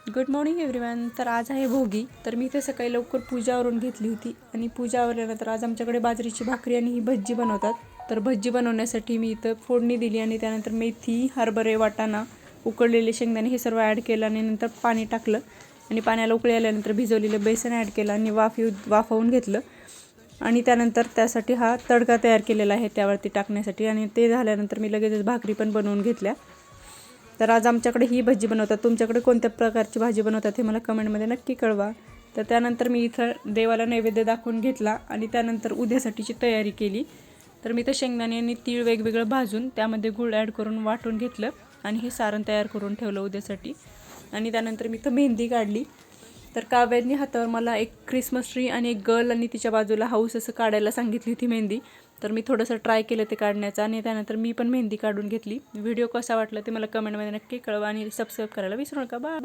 Good morning everyone. तर आज आहे भोगी. तर मी इथे सकाळी लवकर पूजावरून घेतली होती आणि पूजा आवरल्यानंतर आज आमच्याकडे बाजरीची भाकरी आणि ही भज्जी बनवतात. तर भज्जी बनवण्यासाठी मी इथं फोडणी दिली आणि त्यानंतर मेथी, हरभरे, वाटाणा, उकडलेले शेंगदाणे हे सर्व ॲड केलं आणि नंतर पाणी टाकलं आणि पाण्याला उकळी आल्यानंतर भिजवलेलं बेसन ॲड केलं आणि वाफवून घेतलं आणि त्यानंतर त्यासाठी हा तडका तयार केलेला आहे त्यावरती टाकण्यासाठी. आणि ते झाल्यानंतर मी लगेचच भाकरी पण बनवून घेतल्या. तर आज आमच्याकडे ही भजी बनवतात. तुमच्याकडे कोणत्या प्रकारची भाजी बनवतात हे मला कमेंटमध्ये नक्की कळवा. तर त्यानंतर मी इथं देवाला नैवेद्य दाखवून घेतला आणि त्यानंतर उद्यासाठीची तयारी केली. तर मी इथं शेंगदाणे आणि तीळ वेगवेगळं भाजून त्यामध्ये गूळ ॲड करून वाटून घेतलं आणि हे सारण तयार करून ठेवलं उद्यासाठी. आणि त्यानंतर मी इथं मेहंदी काढली. तर काव्यांनी हातावर मला एक क्रिसमस ट्री आणि एक गर्ल आणि तिच्या बाजूला हाऊस असं काढायला सांगितली होती मेहंदी. तर मी थोडंसं ट्राय केलं ते काढण्याचं आणि त्यानंतर मी पण मेहंदी काढून घेतली. व्हिडिओ कसा वाटला ते मला कमेंटमध्ये नक्की कळवा आणि सबस्क्राईब करायला विसरू नका. बाय.